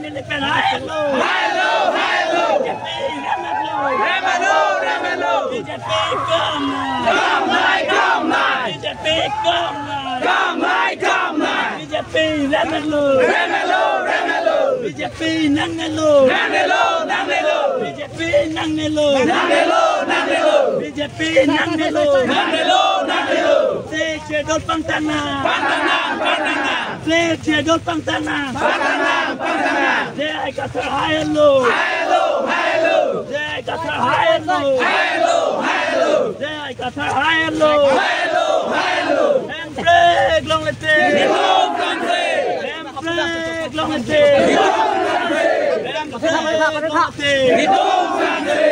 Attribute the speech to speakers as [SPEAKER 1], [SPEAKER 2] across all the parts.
[SPEAKER 1] Nilipen Hayalo. Hayalo, Hayalo. BJP Remelo. Remelo, Remelo. BJP come lại. BJP come lại. BJP Remelo. Remelo, Remelo. BJP Nanelo. Nanelo, Nanelo. BJP Nanelo. Nanelo, Nanelo. BJP Nanelo. Nanelo, Nanelo. Cedol Pangtangan. Pangtangan, Pangtangan. Cedol Pangtangan. Pangtangan, Pangtangan. Jai Qatar Hayalo. Hayalo, Hayalo. Jai Qatar Hayalo. Hayalo, Hayalo. Jai Qatar Hayalo. Hayalo, Hayalo. Empreg long lete. Hidup country. Empreg long lete. Hidup country. Empreg long lete. Hidup country.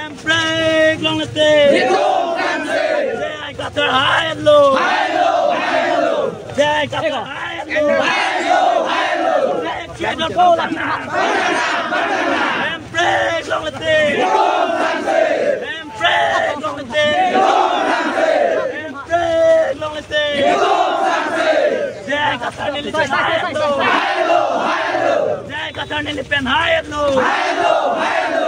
[SPEAKER 1] Empreg long lete. Hidup country. Jai Qatar Hayalo. Hayalo, Hayalo. Jai Qatar Hayalo. Hayalo, Hayalo. Cedol Pangtangan. Pangtangan. Empreg long lete. Hidup country. Empreg long lete. Hidup country. Empreg long lete. Hidup country. Jai Qatar Nilipen Hayalo. Hayalo, Hayalo. Jai Qatar Nilipen Hayalo. Hayalo, Hayalo.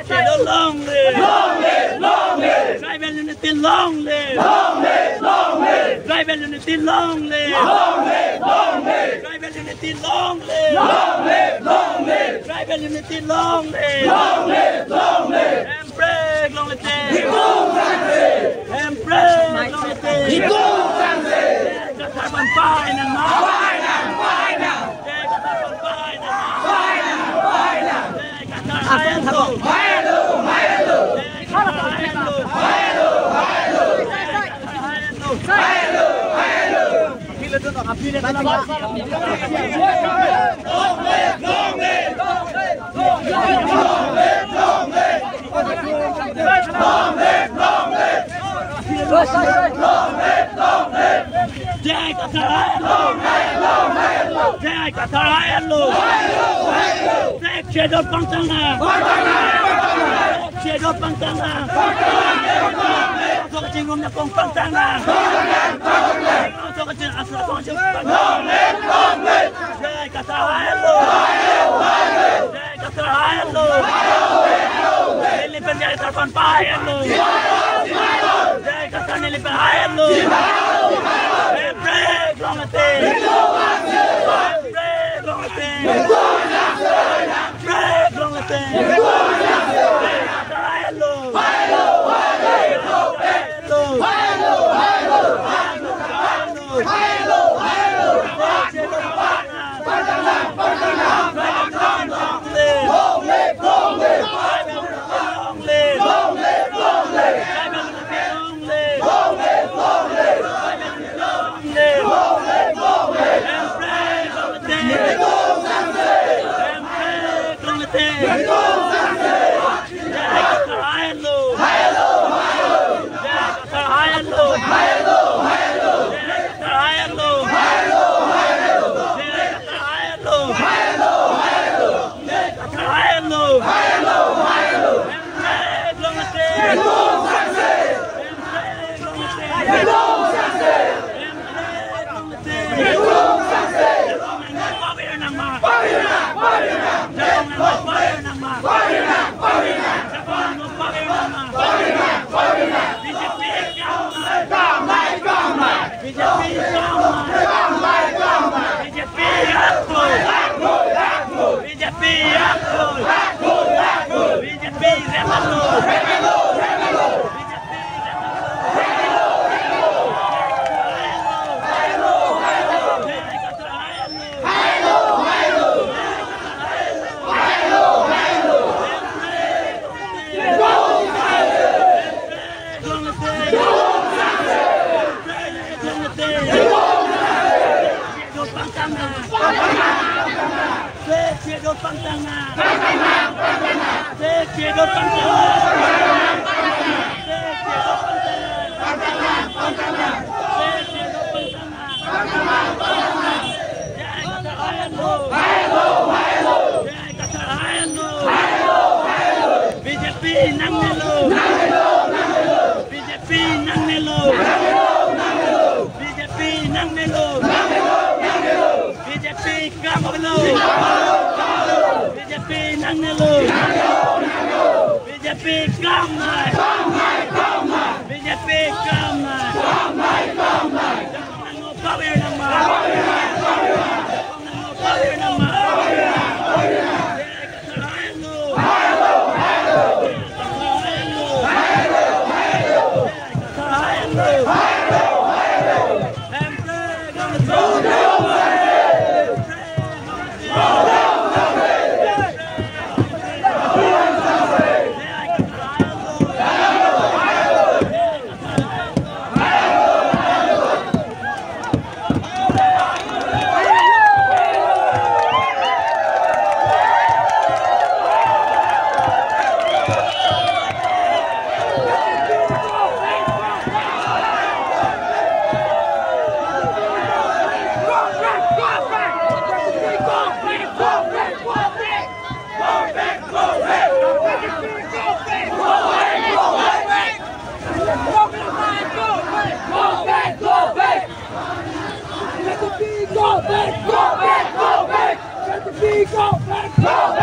[SPEAKER 1] Cedol long live. Long live, long live. Tribal unity long live. Long live, long live. Tribal unity long live. Long live, long live. Tribal unity long live. Long live, long live. Tribal unity long live. Long live, long live. Empreg long lete. Hidup country. Empreg long lete. Hidup country. Qatar pampahay ng mga. Pampahay na, pampahay na. Qatar pampahay ng mga. Pampahay na, pampahay na. Qatar Hayalo. Hayalo, Hayalo. Qatar Hayalo. Hayalo, Hayalo. Qatar Hayalo. Hayalo, Hayalo. Pila doon, kapila na naman. Long live, long live. Long live, long live. Long live, long live. Long live, long live. Long live, long live. Jai Qatar Hayalo. Hayalo, Hayalo. Jai Qatar Hayalo. Hayalo, Hayalo. Cedol Pangtangan. Pangtangan, Pangtangan. Cedol Pangtangan. Pangtangan, Pangtangan. Untuk cinggung nakong Pangtangan. Pangtangan, Pangtangan. Untuk cinggung asal kong Pangtangan. Long live, long live. Jai Qatar Hayalo. Hayalo, Hayalo. Jai Qatar Hayalo. Hayalo, Hayalo. Nilipen Jai Qatar pampahay Hayalo. Jai Qatar Nilipen Hayalo. Empreg long lete. Empreg long lete. Empreg long lete. Qatar Hayalo. Hayalo, Hayalo. Hayalo, Hayalo. Hayalo, Hayalo. Pangtangan, Pangtangan. Long live, long live. Long live, long live. Long live, long live. Long live, long live. Long live, long live. Empreg long lete. Hidup country. Empreg long lete. Hidup country. Jai Qatar Hayalo. Hayalo, Hayalo. Jai Qatar Hayalo. Hayalo, Hayalo. Jai Qatar Hayalo. Hayalo, Hayalo. Jai Qatar Hayalo. Hayalo, Hayalo. Jai Qatar Hayalo. Hayalo, Hayalo. Empreg long lete. Hidup country. Empreg long lete. Hidup country. Empreg long lete. Hidup country. Pawir ng mga. Pawir na, pawir na. Pawir ng mga. Pawir na, pawir na. Pawir ng mga. Pawir na, pawir na. BJP kamay, kamay. BJP kamay, kamay, kamay. BJP akul, akul, akul. BJP akul, akul, akul. BJP remelo, remelo, remelo. BJP remelo, remelo, remelo. Hayalo, hayalo. Jai Qatar Hayalo. Hayalo, hayalo. Hayalo, hayalo. Cedol Pangtangan. Cedol Pangtangan. BJP Nanelo. BJP Nanelo. BJP Nanelo. BJP Kamalo. go back! Go back!